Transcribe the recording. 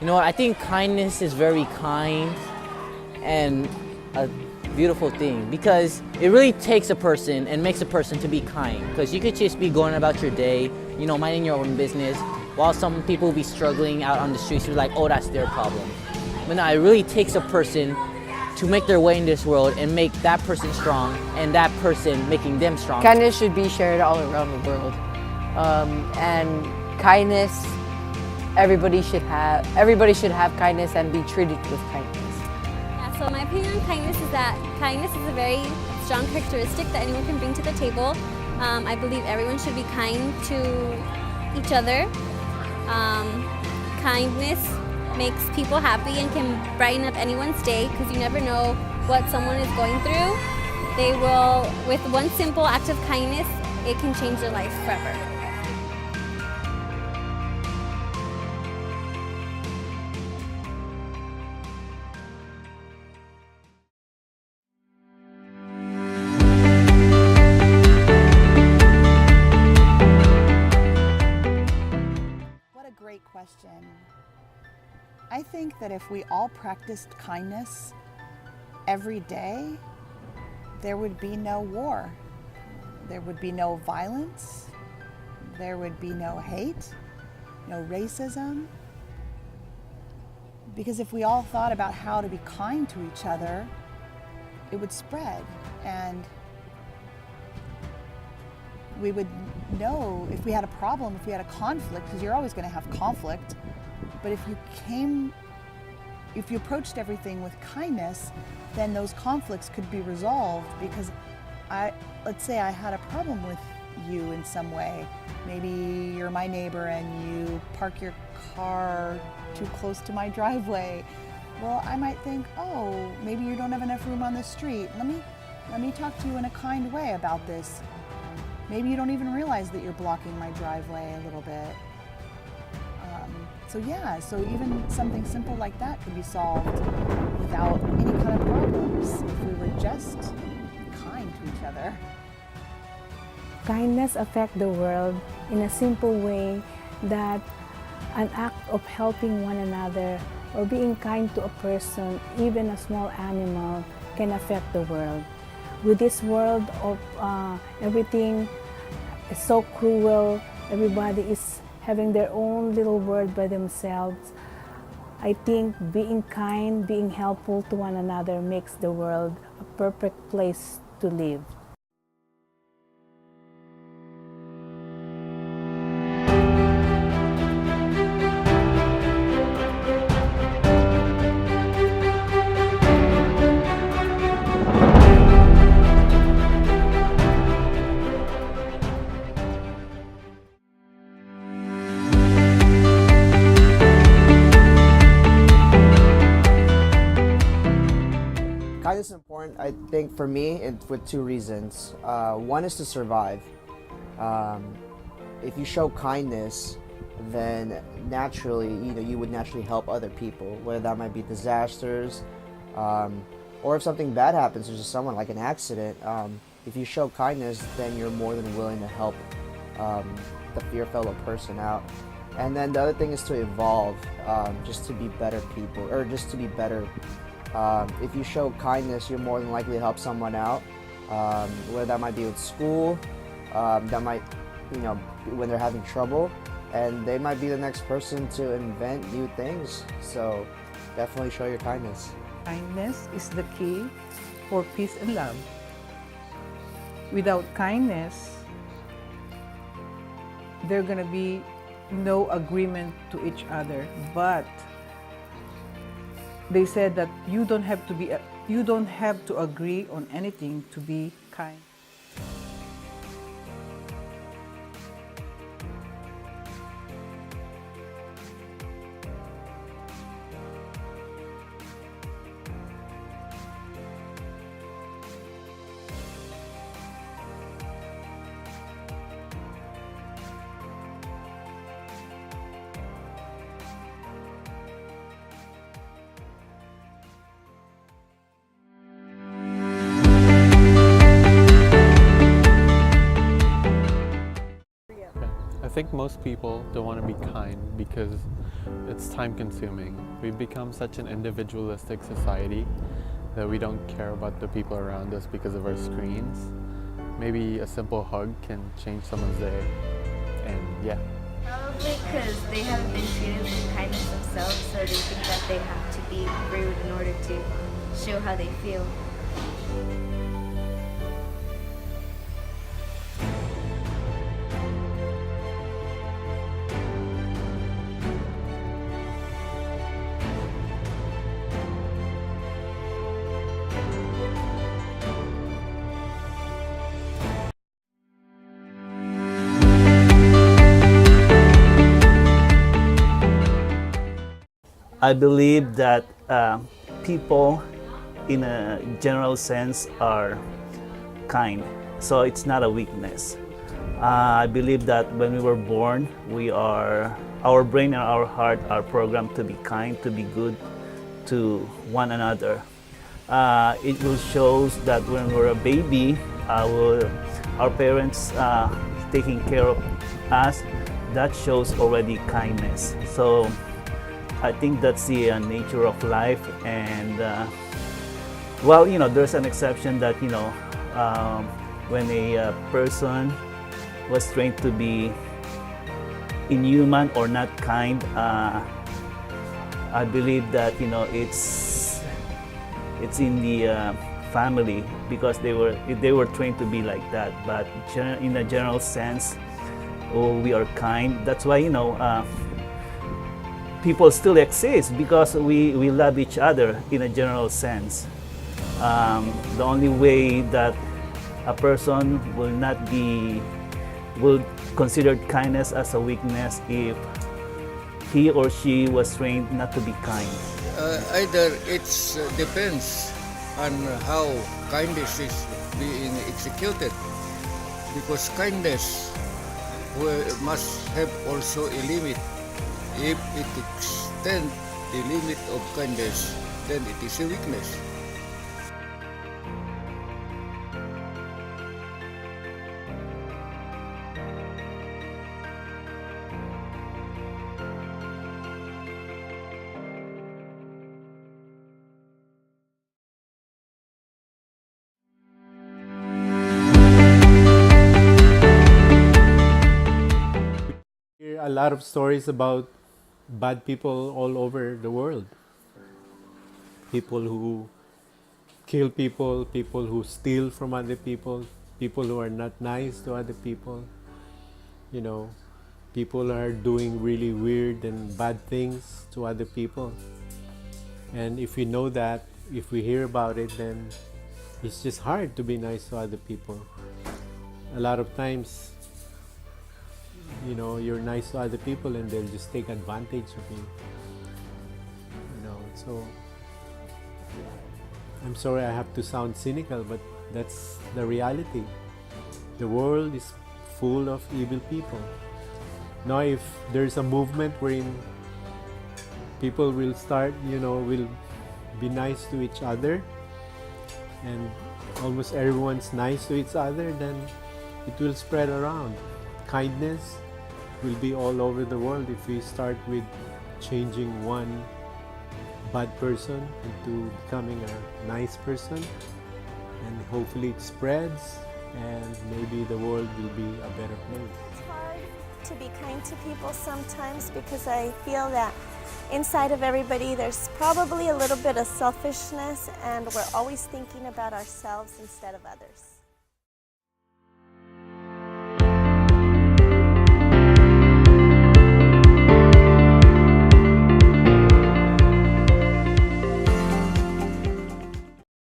know what, I think kindness is very kind and a beautiful thing, because it really takes a person and makes a person to be kind, because you could just be going about your day, you know, minding your own business, while some people be struggling out on the streets. You're like, oh, that's their problem. But no, it really takes a person to make their way in this world and make that person strong, and that person making them strong. Kindness should be shared all around the world, and kindness, everybody should have kindness and be treated with kindness. Yeah, so my opinion on kindness is that kindness is a very strong characteristic that anyone can bring to the table. I believe everyone should be kind to each other. Kindness makes people happy and can brighten up anyone's day, because you never know what someone is going through. They will, with one simple act of kindness, it can change their life forever. What a great question. I think that if we all practiced kindness every day, there would be no war. There would be no violence. There would be no hate, no racism. Because if we all thought about how to be kind to each other, it would spread, and we would know if we had a problem, if we had a conflict, because you're always going to have conflict. But if you approached everything with kindness, then those conflicts could be resolved. Because let's say I had a problem with you in some way. Maybe you're my neighbor and you park your car too close to my driveway. Well, I might think, oh, maybe you don't have enough room on the street. Let me talk to you in a kind way about this. Maybe you don't even realize that you're blocking my driveway a little bit. So even something simple like that could be solved without any kind of problems if we were just kind to each other. Kindness affects the world in a simple way, that an act of helping one another or being kind to a person, even a small animal, can affect the world. With this world of everything is so cruel, everybody is having their own little world by themselves, I think being kind, being helpful to one another makes the world a perfect place to live. Kindness is important, I think, for me, with two reasons. One is to survive. If you show kindness, then naturally, you would naturally help other people, whether that might be disasters, or if something bad happens to someone, like an accident. If you show kindness, then you're more than willing to help your fellow person out. And then the other thing is to evolve, just to be better people, or just to be better. If you show kindness, you're more than likely to help someone out, whether that might be with school, that might, when they're having trouble, and they might be the next person to invent new things. So definitely show your kindness. Kindness is the key for peace and love. Without kindness, there's going to be no agreement to each other. But they said that you don't have to agree on anything to be kind. I think most people don't want to be kind because it's time consuming. We've become such an individualistic society that we don't care about the people around us because of our screens. Maybe a simple hug can change someone's day, and yeah. Probably because they haven't been treated with kindness themselves, so they think that they have to be rude in order to show how they feel. I believe that people, in a general sense, are kind. So it's not a weakness. I believe that when we were born, our brain and our heart are programmed to be kind, to be good to one another. It will show that when we're a baby, our parents taking care of us, that shows already kindness. So I think that's the nature of life, and well, there's an exception that when a person was trained to be inhuman or not kind, I believe that it's in the family because they were trained to be like that. But in a general sense, we are kind. That's why people still exist, because we love each other in a general sense. The only way that a person will consider kindness as a weakness if he or she was trained not to be kind. Either it depends on how kindness is being executed, because kindness must have also a limit. If it extends the limit of kindness, then it is a weakness. Hear a lot of stories about bad people all over the world. People who kill people, people who steal from other people, people who are not nice to other people. People are doing really weird and bad things to other people. And if we know that, if we hear about it, then it's just hard to be nice to other people. A lot of times, you're nice to other people and they'll just take advantage of you. So I'm sorry I have to sound cynical, but that's the reality. The world is full of evil people. Now, if there's a movement wherein people will start, will be nice to each other, and almost everyone's nice to each other, then it will spread around. Kindness will be all over the world if we start with changing one bad person into becoming a nice person, and hopefully it spreads and maybe the world will be a better place. It's hard to be kind to people sometimes because I feel that inside of everybody there's probably a little bit of selfishness, and we're always thinking about ourselves instead of others.